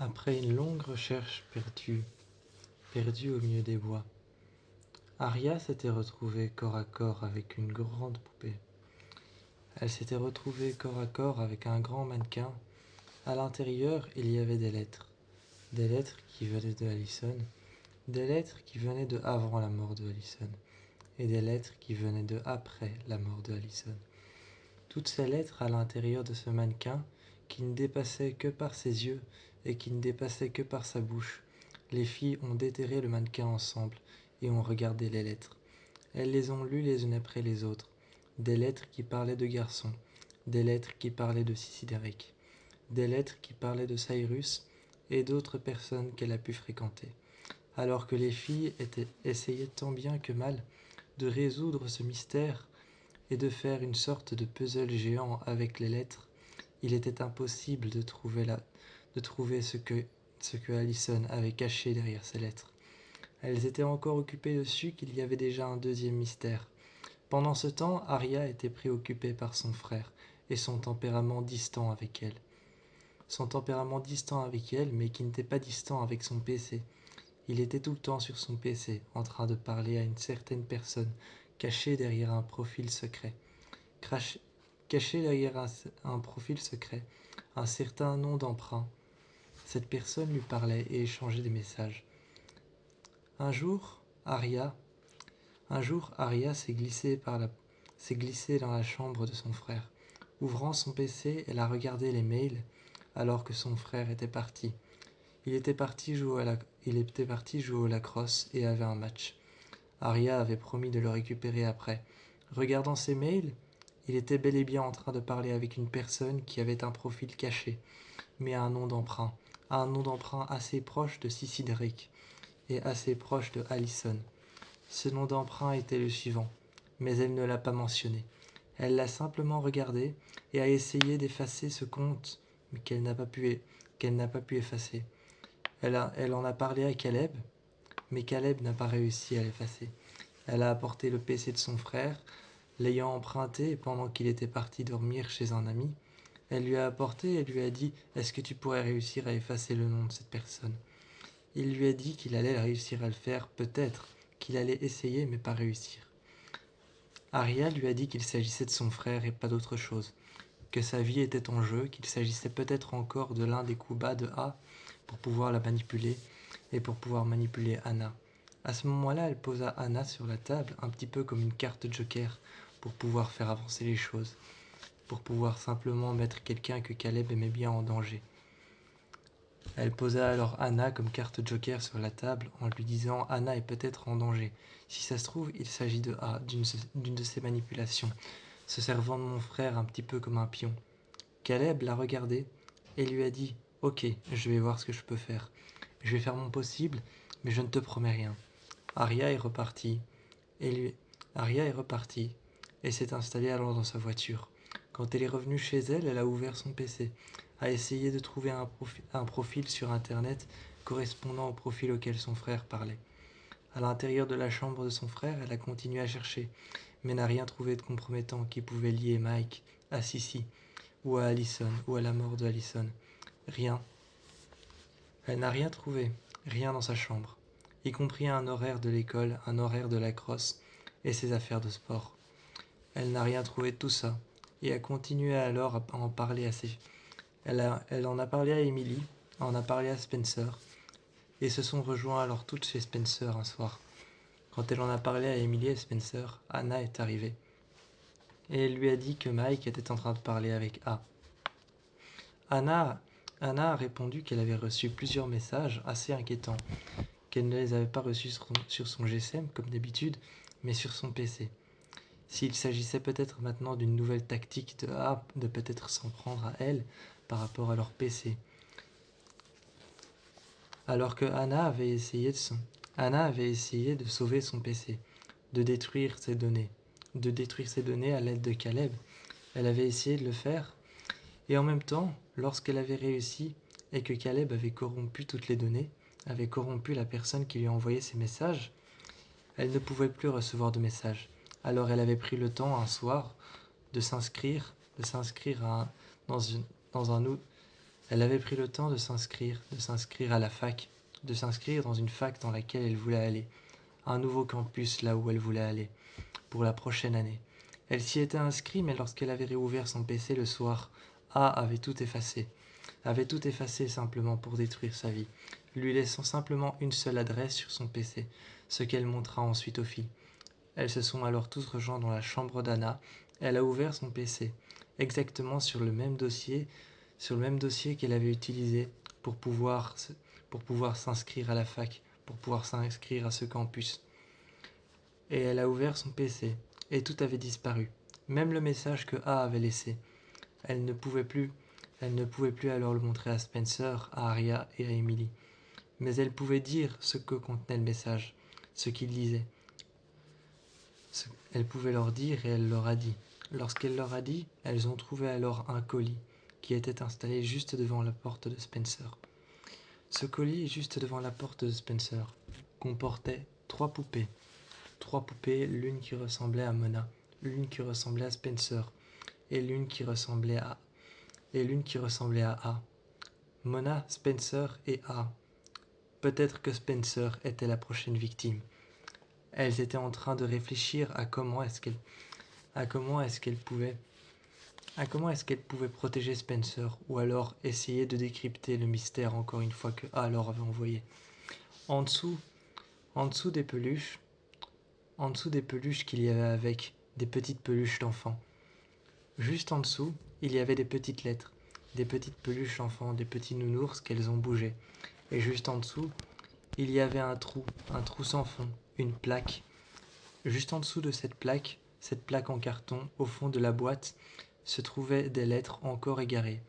Après une longue recherche perdue au milieu des bois, Aria s'était retrouvée corps à corps avec une grande poupée. Elle s'était retrouvée corps à corps avec un grand mannequin. À l'intérieur, il y avait des lettres qui venaient de Allison, des lettres qui venaient de avant la mort de Allison, et des lettres qui venaient de après la mort de Allison. Toutes ces lettres à l'intérieur de ce mannequin qui ne dépassait que par ses yeux et qui ne dépassait que par sa bouche. Les filles ont déterré le mannequin ensemble et ont regardé les lettres. Elles les ont lues les unes après les autres. Des lettres qui parlaient de garçons, des lettres qui parlaient de Sissi Derek, des lettres qui parlaient de Cyrus et d'autres personnes qu'elle a pu fréquenter. Alors que les filles essayaient tant bien que mal de résoudre ce mystère et de faire une sorte de puzzle géant avec les lettres, il était impossible de trouver ce que Allison avait caché derrière ces lettres. Elles étaient encore occupées dessus qu'il y avait déjà un deuxième mystère. Pendant ce temps, Aria était préoccupée par son frère et son tempérament distant avec elle. Son tempérament distant avec elle, mais qui n'était pas distant avec son PC. Il était tout le temps sur son PC, en train de parler à une certaine personne, cachée derrière un profil secret. Caché derrière un profil secret, un certain nom d'emprunt. Cette personne lui parlait et échangeait des messages. Un jour, Aria s'est glissée dans la chambre de son frère. Ouvrant son PC, elle a regardé les mails alors que son frère était parti. Il était parti jouer au lacrosse et avait un match. Aria avait promis de le récupérer après. Regardant ses mails, il était bel et bien en train de parler avec une personne qui avait un profil caché, mais un nom d'emprunt assez proche de Sissi Derrick et assez proche de Allison. Ce nom d'emprunt était le suivant, mais elle ne l'a pas mentionné. Elle l'a simplement regardé et a essayé d'effacer ce compte, mais qu'elle n'a pas pu effacer. Elle en a parlé à Caleb, mais Caleb n'a pas réussi à l'effacer. Elle a apporté le PC de son frère, l'ayant emprunté pendant qu'il était parti dormir chez un ami. Elle lui a apporté et lui a dit « Est-ce que tu pourrais réussir à effacer le nom de cette personne ?» Il lui a dit qu'il allait réussir à le faire, peut-être, qu'il allait essayer mais pas réussir. Aria lui a dit qu'il s'agissait de son frère et pas d'autre chose, que sa vie était en jeu, qu'il s'agissait peut-être encore de l'un des coups bas de A pour pouvoir la manipuler et pour pouvoir manipuler Anna. À ce moment-là, elle posa Anna sur la table, un petit peu comme une carte joker, pour pouvoir faire avancer les choses, pour pouvoir simplement mettre quelqu'un que Caleb aimait bien en danger. Elle posa alors Anna comme carte joker sur la table en lui disant « Anna est peut-être en danger. Si ça se trouve, il s'agit de A, d'une de ses manipulations, se servant de mon frère un petit peu comme un pion. » Caleb l'a regardé et lui a dit « Ok, je vais voir ce que je peux faire. Je vais faire mon possible, mais je ne te promets rien. » Aria est repartie et s'est installée alors dans sa voiture. Quand elle est revenue chez elle, elle a ouvert son PC, a essayé de trouver un profil sur internet correspondant au profil auquel son frère parlait. À l'intérieur de la chambre de son frère, elle a continué à chercher, mais n'a rien trouvé de compromettant qui pouvait lier Mike à Sissi, ou à Allison, ou à la mort de Allison. Rien. Elle n'a rien trouvé, rien dans sa chambre, y compris un horaire de l'école, un horaire de lacrosse et ses affaires de sport. Elle n'a rien trouvé de tout ça, et a continué alors à en parler à ses... Elle en a parlé à Emily, en a parlé à Spencer, et se sont rejoints alors toutes chez Spencer un soir. Quand elle en a parlé à Emily et Spencer, Anna est arrivée, et elle lui a dit que Mike était en train de parler avec A. Anna a répondu qu'elle avait reçu plusieurs messages assez inquiétants, qu'elle ne les avait pas reçus sur son GSM comme d'habitude, mais sur son PC. S'il s'agissait peut-être maintenant d'une nouvelle tactique de A, de peut-être s'en prendre à elle par rapport à leur PC. Alors que Anna avait essayé de sauver son PC, de détruire ses données à l'aide de Caleb. Elle avait essayé de le faire, et en même temps, lorsqu'elle avait réussi et que Caleb avait corrompu toutes les données, avait corrompu la personne qui lui envoyait ces messages, elle ne pouvait plus recevoir de messages. Alors elle avait pris le temps un soir de s'inscrire dans un Elle avait pris le temps de s'inscrire à la fac, de s'inscrire dans une fac dans laquelle elle voulait aller, un nouveau campus là où elle voulait aller, pour la prochaine année. Elle s'y était inscrite, mais lorsqu'elle avait réouvert son PC le soir, A avait tout effacé simplement pour détruire sa vie, lui laissant simplement une seule adresse sur son PC, ce qu'elle montra ensuite aux filles. Elles se sont alors tous rejoints dans la chambre d'Anna. Elle a ouvert son PC, exactement sur le même dossier qu'elle avait utilisé pour pouvoir s'inscrire à la fac, pour pouvoir s'inscrire à ce campus. Et elle a ouvert son PC, et tout avait disparu, même le message que A avait laissé. Elle ne pouvait plus alors le montrer à Spencer, à Arya et à Emily. Mais elle pouvait dire ce que contenait le message, ce qu'il disait. Elle pouvait leur dire et elle leur a dit. Lorsqu'elle leur a dit, elles ont trouvé alors un colis qui était installé juste devant la porte de Spencer. Ce colis, juste devant la porte de Spencer, comportait 3 poupées. 3 poupées, l'une qui ressemblait à Mona, l'une qui ressemblait à Spencer et l'une qui ressemblait à A. Mona, Spencer et A. Peut-être que Spencer était la prochaine victime. Elles étaient en train de réfléchir à comment est-ce qu'elles pouvaient protéger Spencer, ou alors essayer de décrypter le mystère encore une fois que A leur avait envoyé. En dessous des peluches qu'il y avait avec, des petites peluches d'enfants. Juste en dessous, il y avait des petites lettres, des petites peluches d'enfants, des petits nounours qu'elles ont bougé. Et juste en dessous, il y avait un trou sans fond, une plaque. Juste en dessous de cette plaque en carton, au fond de la boîte, se trouvaient des lettres encore égarées.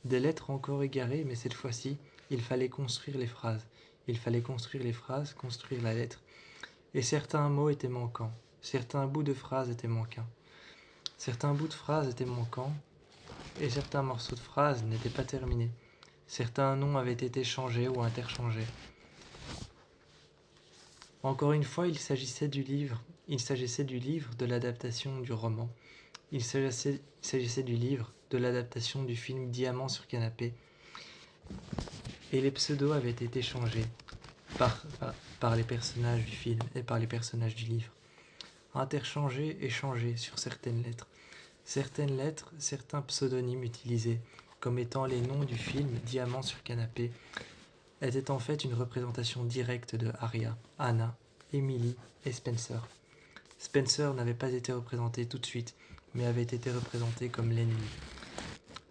Des lettres encore égarées, mais cette fois-ci, il fallait construire les phrases. Construire la lettre. Et certains mots étaient manquants. Certains bouts de phrases étaient manquants. Et certains morceaux de phrases n'étaient pas terminés. Certains noms avaient été changés ou interchangés. Encore une fois, il s'agissait du livre de l'adaptation du roman. Il s'agissait du livre de l'adaptation du film Diamant sur canapé. Et les pseudos avaient été changés par les personnages du film et par les personnages du livre. Interchangés et changés sur certaines lettres. Certains pseudonymes utilisés comme étant les noms du film Diamant sur canapé étaient en fait une représentation directe de Arya, Anna, Emily et Spencer. Spencer n'avait pas été représenté tout de suite, mais avait été représenté comme l'ennemi.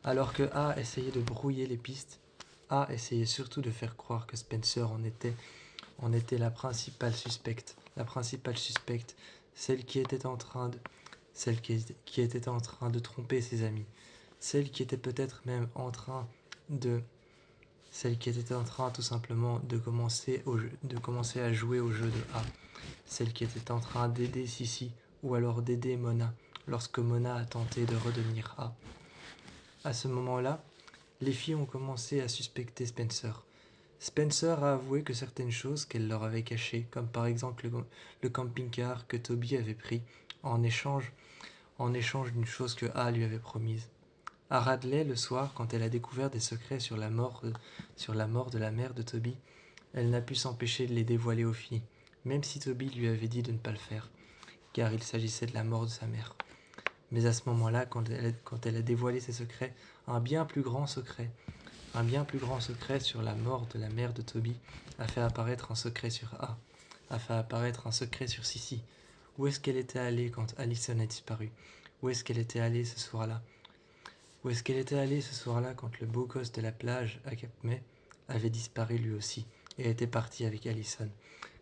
Alors que A essayait de brouiller les pistes, A essayait surtout de faire croire que Spencer en était la principale suspecte. Celle qui était en train de tromper ses amis. Celle qui était peut-être même celle qui était en train tout simplement de commencer à jouer au jeu de A. Celle qui était en train d'aider Sissi ou alors d'aider Mona lorsque Mona a tenté de redevenir A. À ce moment-là, les filles ont commencé à suspecter Spencer. Spencer a avoué que certaines choses qu'elle leur avait cachées, comme par exemple le camping-car que Toby avait pris en échange d'une chose que A lui avait promise. À Radley, le soir, quand elle a découvert des secrets sur la mort de la mère de Toby, elle n'a pu s'empêcher de les dévoiler aux filles, même si Toby lui avait dit de ne pas le faire, car il s'agissait de la mort de sa mère. Mais à ce moment-là, quand elle a dévoilé ses secrets, un bien plus grand secret sur la mort de la mère de Toby a fait apparaître un secret sur A, a fait apparaître un secret sur Sissi. Où est-ce qu'elle était allée quand Allison a disparu? Où est-ce qu'elle était allée ce soir-là? Quand le beau gosse de la plage à Cap May avait disparu lui aussi et était parti avec Allison?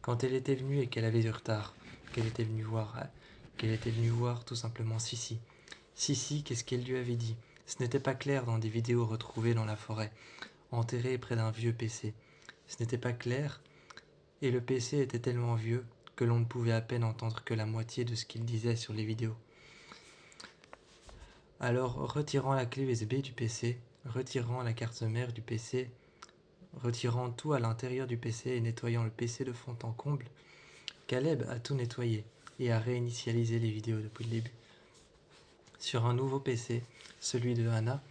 Quand elle était venue et qu'elle avait du retard, qu'elle était venue voir tout simplement Sissi. Sissi, qu'est-ce qu'elle lui avait dit? Ce n'était pas clair dans des vidéos retrouvées dans la forêt, enterrées près d'un vieux PC. Ce n'était pas clair, et le PC était tellement vieux que l'on ne pouvait à peine entendre que la moitié de ce qu'il disait sur les vidéos. Alors, retirant la clé USB du PC, retirant la carte mère du PC, retirant tout à l'intérieur du PC et nettoyant le PC de fond en comble, Caleb a tout nettoyé et a réinitialisé les vidéos depuis le début. Sur un nouveau PC, celui de Hannah,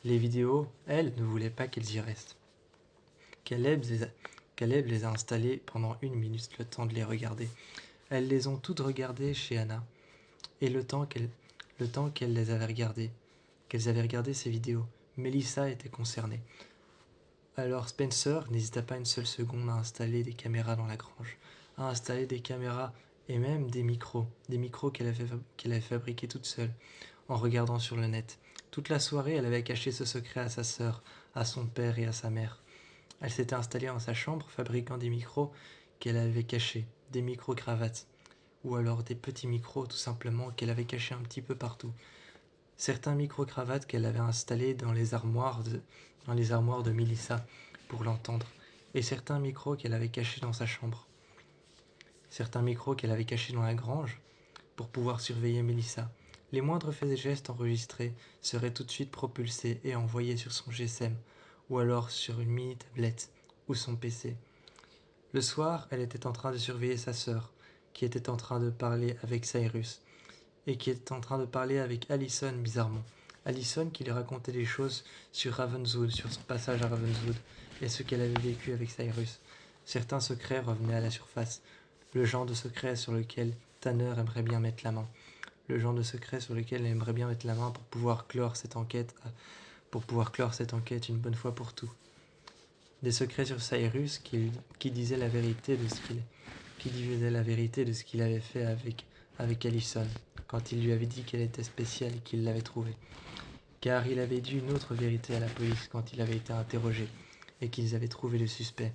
Les vidéos, elles, ne voulaient pas qu'elles y restent. Caleb les a installées pendant 1 minute, le temps de les regarder. Elles les ont toutes regardées chez Anna. Et le temps qu'elles les avaient regardées, qu'elles avaient regardé ces vidéos, Melissa était concernée. Alors Spencer n'hésita pas une seule seconde à installer des caméras dans la grange, à installer des caméras et même des micros qu'elle avait fabriqués toute seule, en regardant sur le net. Toute la soirée, elle avait caché ce secret à sa sœur, à son père et à sa mère. Elle s'était installée dans sa chambre, fabriquant des micros qu'elle avait cachés, des micro-cravates, ou alors des petits micros tout simplement qu'elle avait cachés un petit peu partout. Certains micro-cravates qu'elle avait installés dans les armoires de Melissa pour l'entendre, et certains micros qu'elle avait cachés dans sa chambre. Certains micros qu'elle avait cachés dans la grange pour pouvoir surveiller Melissa. Les moindres faits et gestes enregistrés seraient tout de suite propulsés et envoyés sur son GSM, ou alors sur une mini-tablette ou son PC. Le soir, elle était en train de surveiller sa sœur, qui était en train de parler avec Cyrus, et qui était en train de parler avec Allison bizarrement. Allison qui lui racontait des choses sur Ravenswood, sur son passage à Ravenswood, et ce qu'elle avait vécu avec Cyrus. Certains secrets revenaient à la surface, le genre de secret sur lequel Tanner aimerait bien mettre la main. Le genre de secret sur lequel elle aimerait bien mettre la main pour pouvoir clore cette enquête une bonne fois pour tout. Des secrets sur Cyrus qui disait la vérité de ce qu'il avait fait avec Allison, quand il lui avait dit qu'elle était spéciale et qu'il l'avait trouvée. Car il avait dit une autre vérité à la police quand il avait été interrogé, et qu'ils avaient trouvé le suspect.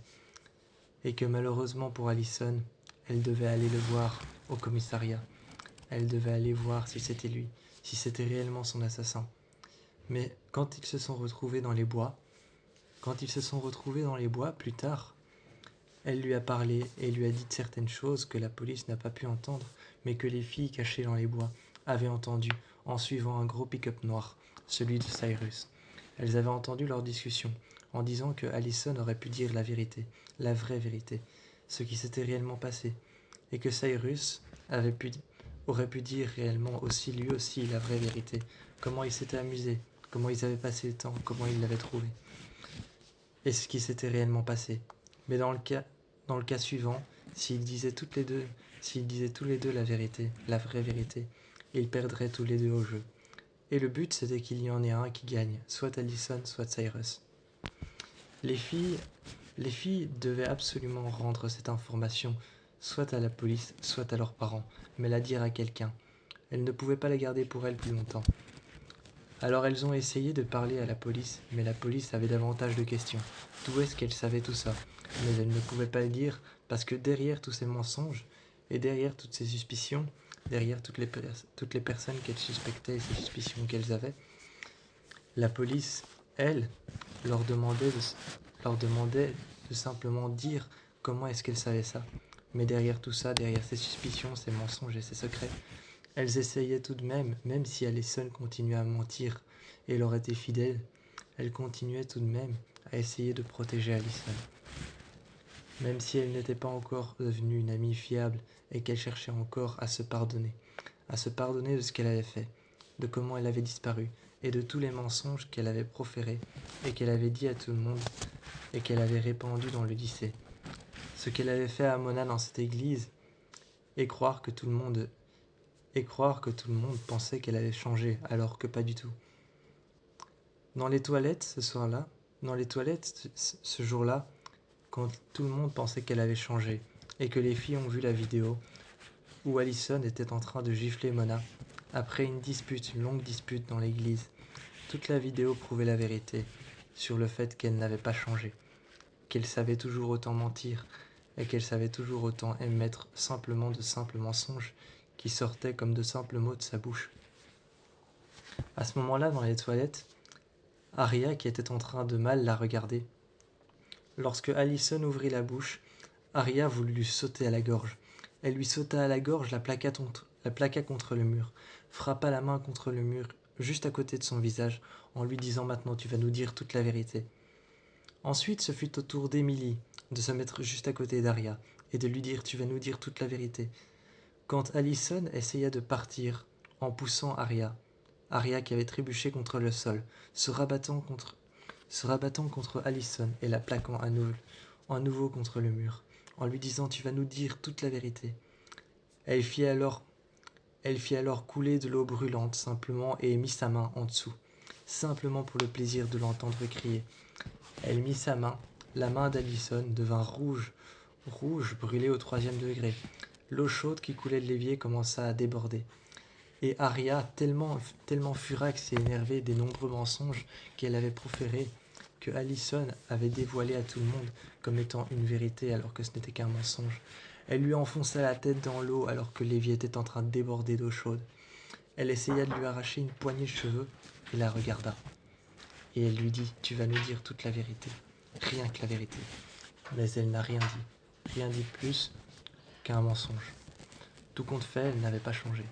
Et que malheureusement pour Allison, elle devait aller le voir au commissariat. Elle devait aller voir si c'était lui, si c'était réellement son assassin. Mais quand ils se sont retrouvés dans les bois plus tard, elle lui a parlé et lui a dit certaines choses que la police n'a pas pu entendre, mais que les filles cachées dans les bois avaient entendues en suivant un gros pick-up noir, celui de Cyrus. Elles avaient entendu leur discussion, en disant que Allison aurait pu dire la vérité, la vraie vérité, ce qui s'était réellement passé, et que Cyrus aurait pu dire réellement aussi lui aussi la vraie vérité, comment il s'était amusé, comment ils avaient passé le temps, comment ils l'avaient trouvé, et ce qui s'était réellement passé. Mais dans le cas suivant, s'ils disaient tous les deux la vérité, la vraie vérité, ils perdraient tous les deux au jeu. Et le but, c'était qu'il y en ait un qui gagne, soit Allison, soit Cyrus. Les filles devaient absolument rendre cette information, soit à la police, soit à leurs parents, mais la dire à quelqu'un. Elles ne pouvaient pas la garder pour elles plus longtemps. Alors elles ont essayé de parler à la police, mais la police avait davantage de questions. D'où est-ce qu'elles savaient tout ça? Mais elles ne pouvaient pas le dire, parce que derrière tous ces mensonges, et derrière toutes ces suspicions, derrière toutes les personnes qu'elles suspectaient et ces suspicions qu'elles avaient, la police, elle, leur demandait de simplement dire comment est-ce qu'elles savaient ça. Mais derrière tout ça, derrière ces suspicions, ces mensonges et ces secrets, elles essayaient tout de même si Allison continuait à mentir et leur était fidèle, elles continuaient tout de même à essayer de protéger Allison. Même si elle n'était pas encore devenue une amie fiable et qu'elle cherchait encore à se pardonner de ce qu'elle avait fait, de comment elle avait disparu et de tous les mensonges qu'elle avait proférés et qu'elle avait dit à tout le monde et qu'elle avait répandus dans le lycée. Ce qu'elle avait fait à Mona dans cette église et croire que tout le monde pensait qu'elle avait changé alors que pas du tout. Dans les toilettes ce jour-là, quand tout le monde pensait qu'elle avait changé et que les filles ont vu la vidéo où Allison était en train de gifler Mona après une longue dispute dans l'église. Toute la vidéo prouvait la vérité sur le fait qu'elle n'avait pas changé, qu'elle savait toujours autant mentir et qu'elle savait toujours autant émettre simplement de simples mensonges qui sortaient comme de simples mots de sa bouche. À ce moment-là, dans les toilettes, Aria, qui était en train de mal la regarder, lorsque Allison ouvrit la bouche, Aria voulut lui sauter à la gorge. Elle lui sauta à la gorge, la plaqua contre le mur, frappa la main contre le mur, juste à côté de son visage, en lui disant « Maintenant tu vas nous dire toute la vérité ». Ensuite, ce fut au tour d'Emily de se mettre juste à côté d'Aria et de lui dire « Tu vas nous dire toute la vérité ». Quand Allison essaya de partir en poussant Aria Arya qui avait trébuché contre le sol, se rabattant contre Allison et la plaquant à nouveau contre le mur, en lui disant « Tu vas nous dire toute la vérité ». Elle fit alors couler de l'eau brûlante simplement et mit sa main en dessous, simplement pour le plaisir de l'entendre crier. Elle mit sa main, la main d'Allison devint rouge brûlée au 3e degré. L'eau chaude qui coulait de l'évier commença à déborder. Et Arya, tellement furax et énervée des nombreux mensonges qu'elle avait proférés, que Allison avait dévoilé à tout le monde comme étant une vérité alors que ce n'était qu'un mensonge. Elle lui enfonça la tête dans l'eau alors que l'évier était en train de déborder d'eau chaude. Elle essaya de lui arracher une poignée de cheveux et la regarda. Et elle lui dit « Tu vas nous dire toute la vérité, rien que la vérité. » Mais elle n'a rien dit plus qu'un mensonge. Tout compte fait, elle n'avait pas changé.